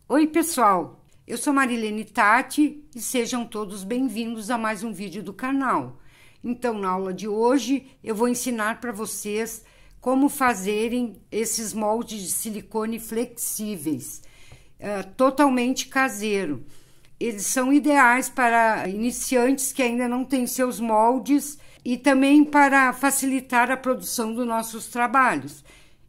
Oi, pessoal! Eu sou Marilene Tati e sejam todos bem-vindos a mais um vídeo do canal. Então, na aula de hoje, eu vou ensinar para vocês como fazerem esses moldes de silicone flexíveis, totalmente caseiro. Eles são ideais para iniciantes que ainda não têm seus moldes e também para facilitar a produção dos nossos trabalhos.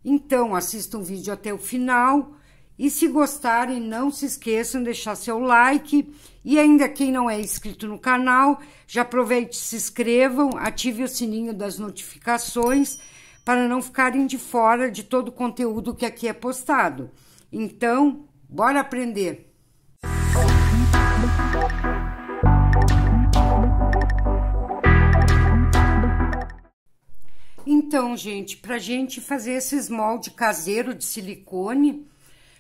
Então, assistam o vídeo até o final. E se gostarem, não se esqueçam de deixar seu like. E ainda quem não é inscrito no canal, já aproveite e se inscrevam, ative o sininho das notificações para não ficarem de fora de todo o conteúdo que aqui é postado. Então, bora aprender! Então, gente, para gente fazer esses moldes caseiros de silicone,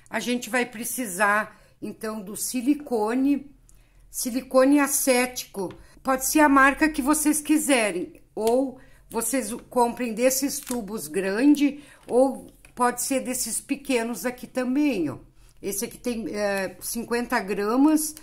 a gente vai precisar, então, do silicone acético. Pode ser a marca que vocês quiserem, ou vocês comprem desses tubos grandes, ou pode ser desses pequenos aqui também, ó. Esse aqui tem 50 gramas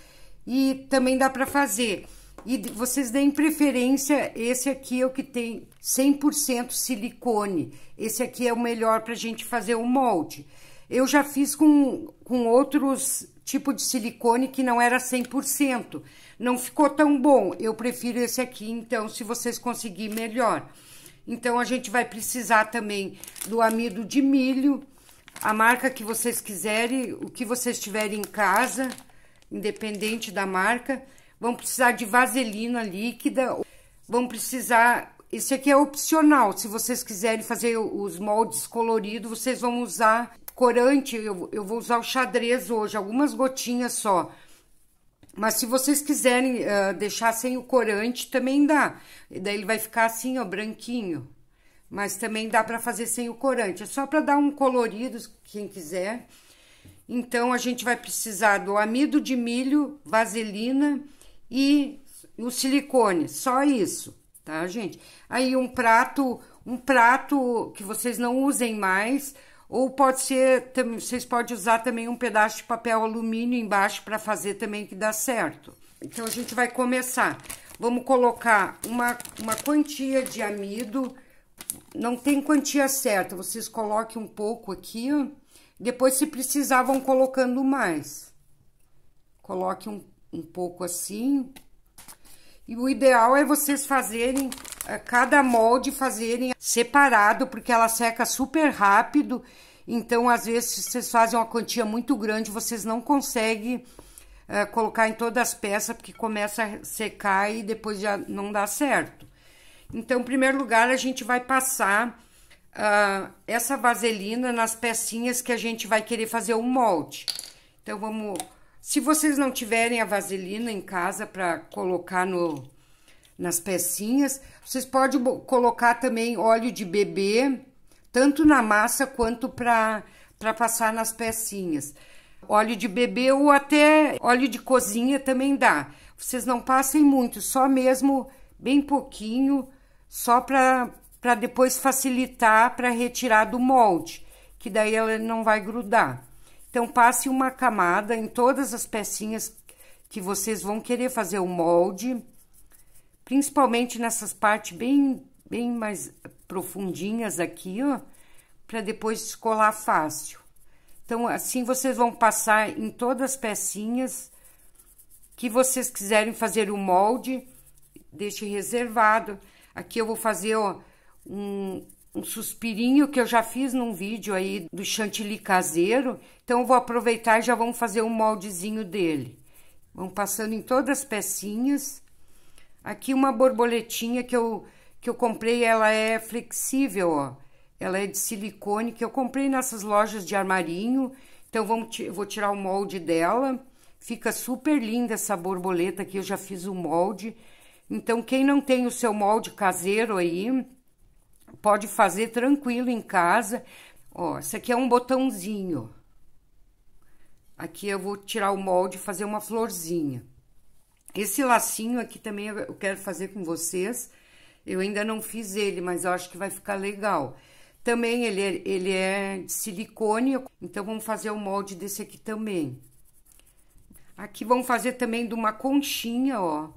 e também dá para fazer. E vocês deem preferência, esse aqui é o que tem 100% silicone. Esse aqui é o melhor para a gente fazer o molde. Eu já fiz com outros tipos de silicone que não era 100%. Não ficou tão bom. Eu prefiro esse aqui, então, se vocês conseguirem, melhor. Então, a gente vai precisar também do amido de milho, a marca que vocês quiserem, o que vocês tiverem em casa, independente da marca. Vão precisar de vaselina líquida. Vão precisar... Esse aqui é opcional. Se vocês quiserem fazer os moldes coloridos, vocês vão usar... corante, eu vou usar o xadrez hoje, algumas gotinhas só. Mas se vocês quiserem deixar sem o corante, também dá. E daí ele vai ficar assim, ó, branquinho. Mas também dá para fazer sem o corante. É só para dar um colorido, quem quiser. Então, a gente vai precisar do amido de milho, vaselina e o silicone. Só isso, tá, gente? Aí um prato que vocês não usem mais... Ou pode ser, vocês podem usar também um pedaço de papel alumínio embaixo para fazer também que dá certo. Então, a gente vai começar. Vamos colocar uma quantia de amido. Não tem quantia certa, vocês coloquem um pouco aqui, ó. Depois, se precisar, vão colocando mais. Coloque um pouco assim. E o ideal é vocês fazerem, cada molde fazerem separado, porque ela seca super rápido. Então, às vezes, se vocês fazem uma quantia muito grande, vocês não conseguem colocar em todas as peças, porque começa a secar e depois já não dá certo. Então, em primeiro lugar, a gente vai passar essa vaselina nas pecinhas que a gente vai querer fazer o molde. Então, vamos... Se vocês não tiverem a vaselina em casa para colocar nas pecinhas, vocês podem colocar também óleo de bebê, tanto na massa quanto para passar nas pecinhas. Óleo de bebê ou até óleo de cozinha também dá. Vocês não passem muito, só mesmo bem pouquinho, só para depois facilitar para retirar do molde, que daí ela não vai grudar. Então, passe uma camada em todas as pecinhas que vocês vão querer fazer o molde, principalmente nessas partes bem mais profundinhas aqui, ó, para depois descolar fácil. Então, assim vocês vão passar em todas as pecinhas que vocês quiserem fazer o molde, deixe reservado. Aqui eu vou fazer, ó, um suspirinho que eu já fiz num vídeo aí do chantilly caseiro. Então, eu vou aproveitar e já vamos fazer um moldezinho dele. Vamos passando em todas as pecinhas. Aqui uma borboletinha que eu comprei, ela é flexível, ó. Ela é de silicone, que eu comprei nessas lojas de armarinho. Então, eu vou tirar o molde dela. Fica super linda essa borboleta aqui, eu já fiz o molde. Então, quem não tem o seu molde caseiro aí... pode fazer tranquilo em casa. Ó, esse aqui é um botãozinho. Aqui eu vou tirar o molde e fazer uma florzinha. Esse lacinho aqui também eu quero fazer com vocês. Eu ainda não fiz ele, mas eu acho que vai ficar legal. Também ele é de silicone, então vamos fazer o molde desse aqui também. Aqui vamos fazer também de uma conchinha, ó.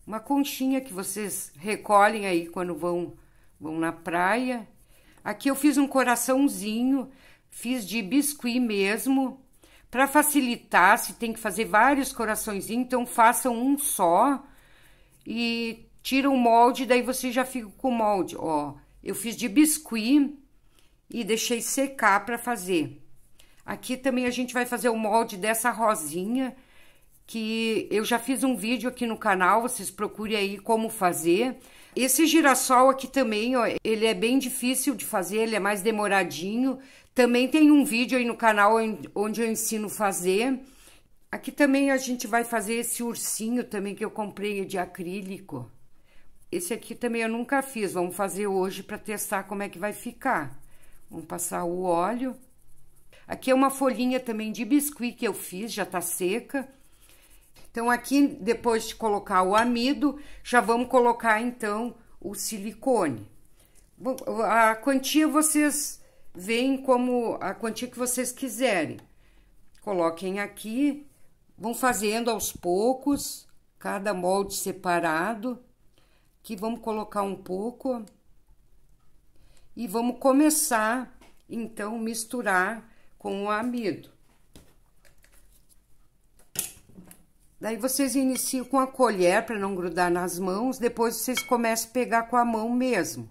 Uma conchinha que vocês recolhem aí quando vão na praia. Aqui eu fiz um coraçãozinho, fiz de biscuit mesmo. Para facilitar, se tem que fazer vários coraçõezinhos, então façam um só. E tira o molde, daí você já fica com o molde, ó. Eu fiz de biscuit e deixei secar para fazer. Aqui também a gente vai fazer o molde dessa rosinha, que eu já fiz um vídeo aqui no canal, vocês procurem aí como fazer. Esse girassol aqui também, ó, ele é bem difícil de fazer, ele é mais demoradinho. Também tem um vídeo aí no canal onde eu ensino a fazer. Aqui também a gente vai fazer esse ursinho também que eu comprei de acrílico. Esse aqui também eu nunca fiz, vamos fazer hoje para testar como é que vai ficar. Vamos passar o óleo. Aqui é uma folhinha também de biscuit que eu fiz, já tá seca. Então, aqui, depois de colocar o amido, já vamos colocar, então, o silicone. Bom, a quantia vocês veem como a quantia que vocês quiserem. Coloquem aqui, vão fazendo aos poucos, cada molde separado. Aqui vamos colocar um pouco. E vamos começar, então, misturar com o amido. Daí vocês iniciam com a colher para não grudar nas mãos, depois vocês começam a pegar com a mão mesmo.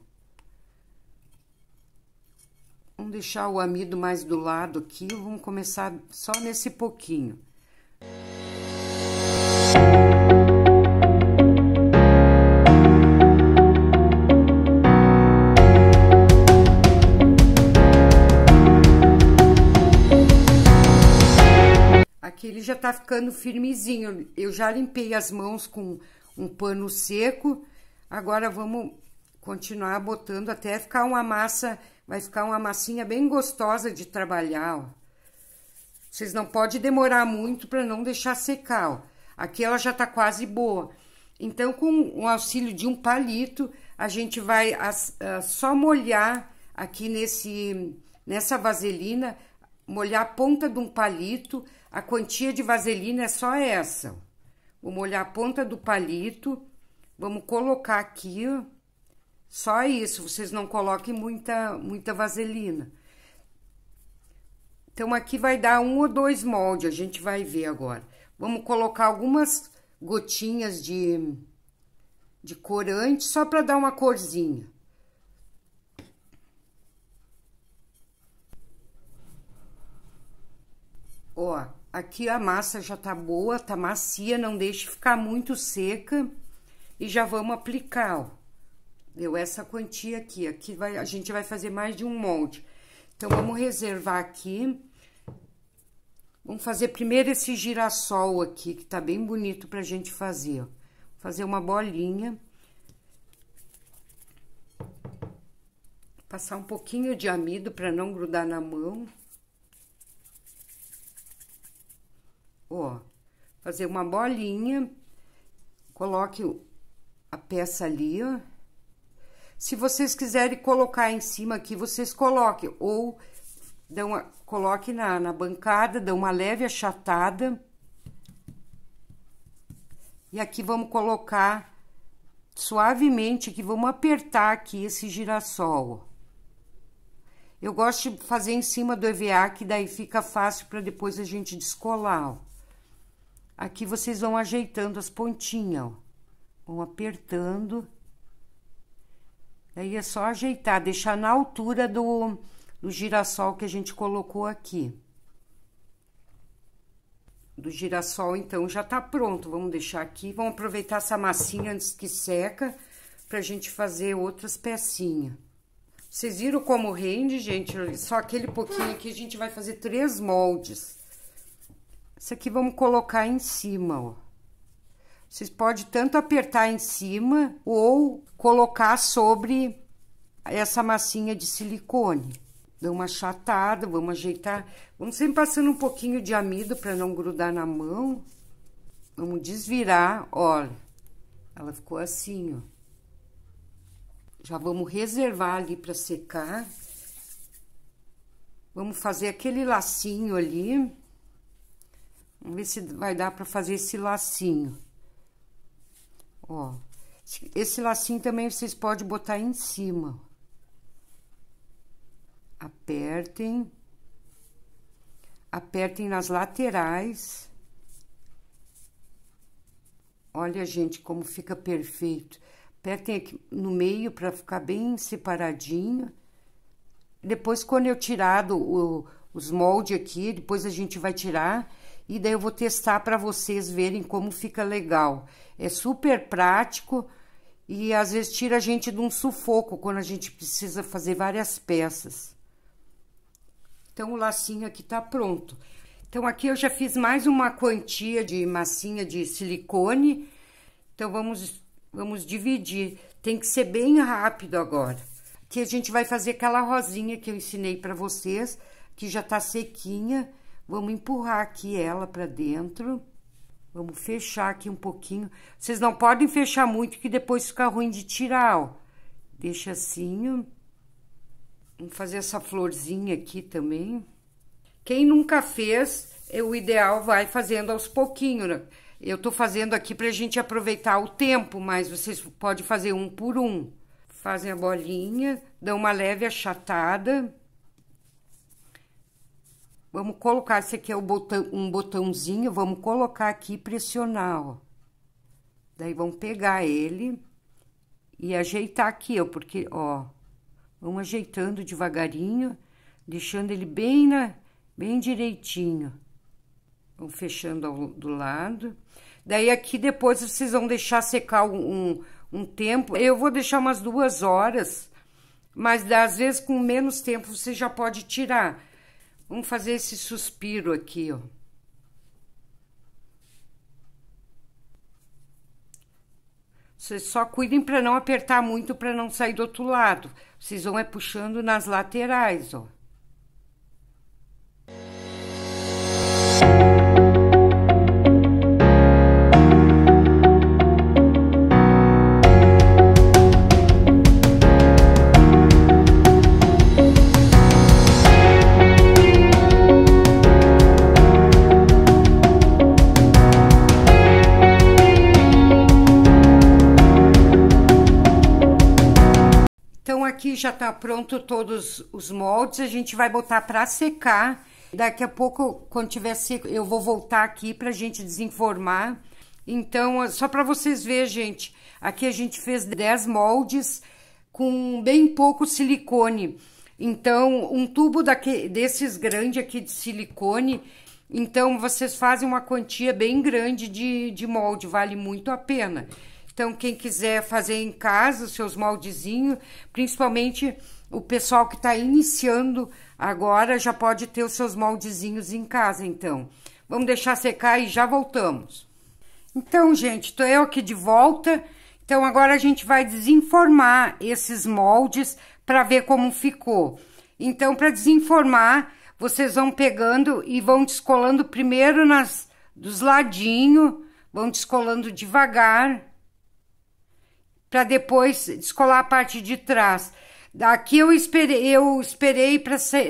Vamos deixar o amido mais do lado aqui, vamos começar só nesse pouquinho. Aqui ele já tá ficando firmezinho. Eu já limpei as mãos com um pano seco. Agora vamos continuar botando até ficar uma massa, vai ficar uma massinha bem gostosa de trabalhar, ó. Vocês não podem demorar muito para não deixar secar, ó. Aqui ela já tá quase boa. Então, com o auxílio de um palito, a gente vai só molhar aqui nessa vaselina, molhar a ponta de um palito. A quantia de vaselina é só essa. Vou molhar a ponta do palito. Vamos colocar aqui, ó. Só isso, vocês não coloquem muita vaselina. Então, aqui vai dar 1 ou 2 moldes, a gente vai ver agora. Vamos colocar algumas gotinhas de corante, só para dar uma corzinha. Ó, aqui a massa já tá boa, tá macia, não deixe ficar muito seca. E já vamos aplicar, ó. Deu essa quantia aqui. Aqui a gente vai fazer mais de um molde. Então, vamos reservar aqui. Vamos fazer primeiro esse girassol aqui, que tá bem bonito pra gente fazer, ó. Fazer uma bolinha. Passar um pouquinho de amido pra não grudar na mão. Ó, fazer uma bolinha. Coloque a peça ali, ó. Se vocês quiserem colocar em cima aqui, vocês coloquem. Ou coloque na bancada, dão uma leve achatada. E aqui vamos colocar suavemente, aqui vamos apertar aqui esse girassol. Eu gosto de fazer em cima do EVA, que daí fica fácil para depois a gente descolar, ó. Aqui vocês vão ajeitando as pontinhas, ó. Vão apertando. Daí é só ajeitar, deixar na altura do girassol que a gente colocou aqui. Do girassol, então, já tá pronto. Vamos deixar aqui. Vamos aproveitar essa massinha antes que seca, pra gente fazer outras pecinhas. Vocês viram como rende, gente? Só aquele pouquinho aqui, a gente vai fazer 3 moldes. Esse aqui vamos colocar em cima, ó. Vocês podem tanto apertar em cima ou colocar sobre essa massinha de silicone. Dá uma achatada, vamos ajeitar. Vamos sempre passando um pouquinho de amido para não grudar na mão. Vamos desvirar, olha. Ela ficou assim, ó. Já vamos reservar ali para secar. Vamos fazer aquele lacinho ali. Um Vamos ver se vai dar pra fazer esse lacinho. Ó, esse lacinho também vocês podem botar em cima. Apertem. Apertem nas laterais. Olha, gente, como fica perfeito. Apertem aqui no meio para ficar bem separadinho. Depois, quando eu tirar os moldes aqui, depois a gente vai tirar. E daí eu vou testar para vocês verem como fica legal. É super prático e às vezes tira a gente de um sufoco quando a gente precisa fazer várias peças. Então, o lacinho aqui tá pronto. Então, aqui eu já fiz mais uma quantia de massinha de silicone. Então, vamos dividir. Tem que ser bem rápido agora. Aqui a gente vai fazer aquela rosinha que eu ensinei pra vocês, que já tá sequinha. Vamos empurrar aqui ela pra dentro. Vamos fechar aqui um pouquinho. Vocês não podem fechar muito, que depois fica ruim de tirar, ó. Deixa assim, ó. Vamos fazer essa florzinha aqui também. Quem nunca fez, o ideal vai fazendo aos pouquinhos, né? Eu tô fazendo aqui pra gente aproveitar o tempo, mas vocês podem fazer um por um. Fazem a bolinha, dão uma leve achatada. Vamos colocar, esse aqui é um botãozinho, vamos colocar aqui e pressionar, ó. Daí vamos pegar ele e ajeitar aqui, ó, porque, ó... Vamos ajeitando devagarinho, deixando ele bem direitinho. Vamos fechando do lado. Daí, aqui, depois, vocês vão deixar secar um tempo. Eu vou deixar umas 2 horas, mas, às vezes, com menos tempo, você já pode tirar. Vamos fazer esse suspiro aqui, ó. Vocês só cuidem para não apertar muito, para não sair do outro lado. Vocês vão puxando nas laterais, ó. Aqui já tá pronto todos os moldes, a gente vai botar para secar. Daqui a pouco, quando tiver seco, eu vou voltar aqui pra gente desenformar. Então, só para vocês verem, gente, aqui a gente fez 10 moldes com bem pouco silicone. Então, um tubo desses grandes aqui de silicone, então vocês fazem uma quantia bem grande de molde, vale muito a pena. Então, quem quiser fazer em casa os seus moldezinhos, principalmente o pessoal que está iniciando agora, já pode ter os seus moldezinhos em casa, então. Vamos deixar secar e já voltamos. Então, gente, tô eu aqui de volta. Então, agora a gente vai desenformar esses moldes para ver como ficou. Então, para desenformar, vocês vão pegando e vão descolando primeiro dos ladinhos, vão descolando devagar, para depois descolar a parte de trás. Aqui eu esperei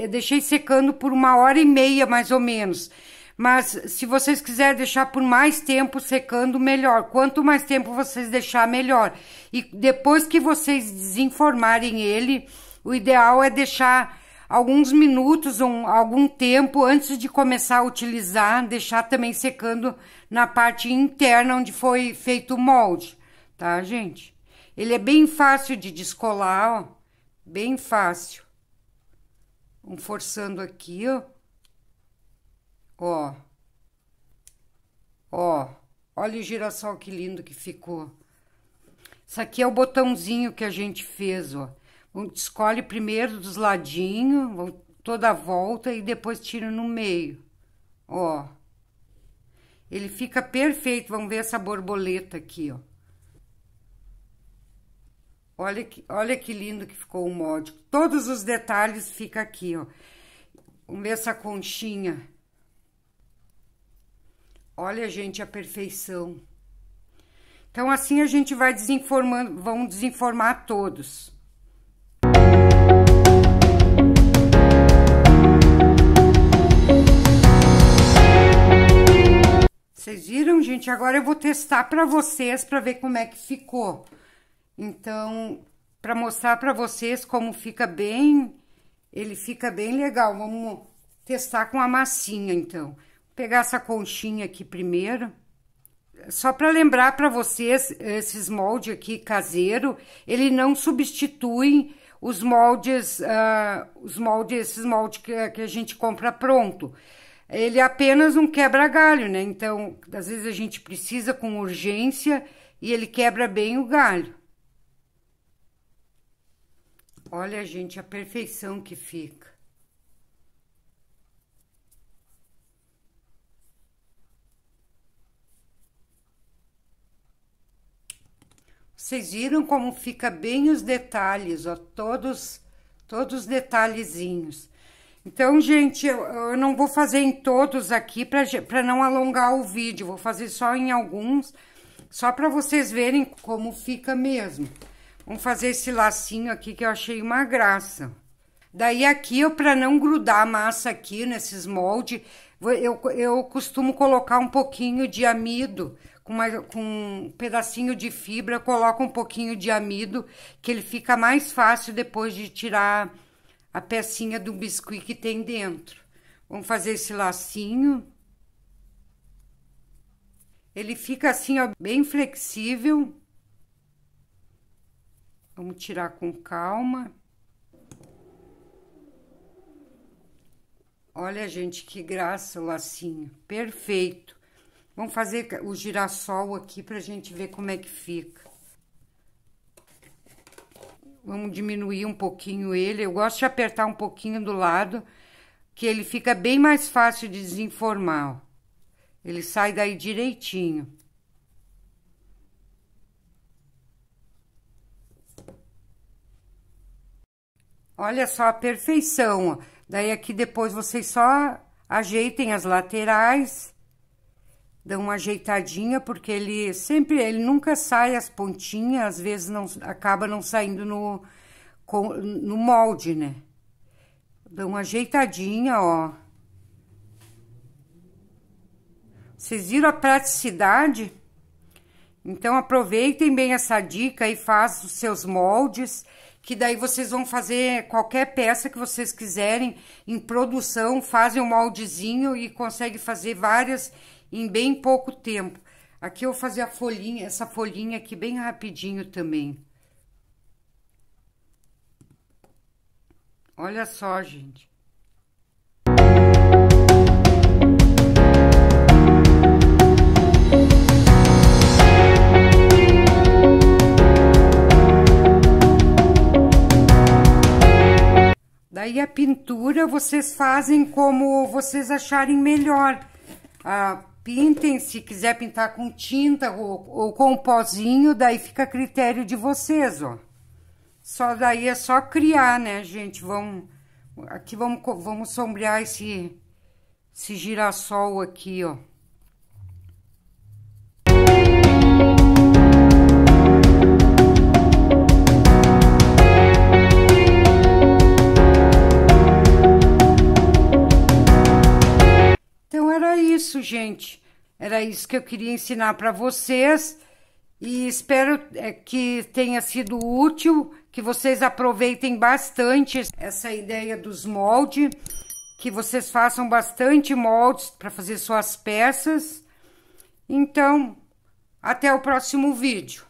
deixei secando por 1h30, mais ou menos. Mas se vocês quiserem deixar por mais tempo secando, melhor. Quanto mais tempo vocês deixar, melhor. E depois que vocês desenformarem ele, o ideal é deixar alguns minutos, algum tempo antes de começar a utilizar, deixar também secando na parte interna onde foi feito o molde, tá, gente? Ele é bem fácil de descolar, ó, bem fácil. Vamos forçando aqui, ó. Ó. Ó, olha o girassol que lindo que ficou. Isso aqui é o botãozinho que a gente fez, ó. Escolhe primeiro dos ladinhos, toda a volta e depois tira no meio. Ó. Ele fica perfeito, vamos ver essa borboleta aqui, ó. Olha que lindo que ficou o molde. Todos os detalhes ficam aqui, ó. Vamos ver essa conchinha. Olha, gente, a perfeição. Então, assim a gente vai desenformando, vamos desenformar todos. Vocês viram, gente? Agora eu vou testar para vocês para ver como é que ficou. Então, para mostrar para vocês como fica bem, ele fica bem legal. Vamos testar com a massinha, então. Vou pegar essa conchinha aqui primeiro. Só para lembrar para vocês, esses moldes aqui caseiro, ele não substitui os moldes, esses moldes que a gente compra pronto. Ele é apenas um quebra-galho, né? Então, às vezes a gente precisa com urgência e ele quebra bem o galho. Olha, gente, a perfeição que fica. Vocês viram como fica bem os detalhes, ó, todos os detalhezinhos. Então, gente, eu não vou fazer em todos aqui para não alongar o vídeo, vou fazer só em alguns, só para vocês verem como fica mesmo. Vamos fazer esse lacinho aqui que eu achei uma graça. Daí aqui, para não grudar a massa aqui nesses moldes, eu costumo colocar um pouquinho de amido, com um pedacinho de fibra, eu coloco um pouquinho de amido, que ele fica mais fácil depois de tirar a pecinha do biscuit que tem dentro. Vamos fazer esse lacinho. Ele fica assim, ó, bem flexível. Vamos tirar com calma. Olha, gente, que graça o lacinho. Perfeito. Vamos fazer o girassol aqui pra gente ver como é que fica. Vamos diminuir um pouquinho ele. Eu gosto de apertar um pouquinho do lado, que ele fica bem mais fácil de desenformar, ó. Ele sai daí direitinho. Olha só a perfeição, ó. Daí aqui depois vocês só ajeitem as laterais, dão uma ajeitadinha, porque ele nunca sai as pontinhas, às vezes acaba não saindo no molde, né? Dão uma ajeitadinha, ó. Vocês viram a praticidade? Então, aproveitem bem essa dica e façam os seus moldes, que daí vocês vão fazer qualquer peça que vocês quiserem em produção, fazem um moldezinho e conseguem fazer várias em bem pouco tempo. Aqui eu vou fazer essa folhinha aqui bem rapidinho também. Olha só, gente. Daí a pintura vocês fazem como vocês acharem melhor. Pintem, se quiser pintar com tinta ou com pozinho, daí fica a critério de vocês, ó. Só daí é só criar, né, gente? Aqui vamos sombrear esse girassol aqui, ó. Então, era isso, gente. Era isso que eu queria ensinar para vocês. E espero que tenha sido útil, que vocês aproveitem bastante essa ideia dos moldes, que vocês façam bastante moldes para fazer suas peças. Então, até o próximo vídeo.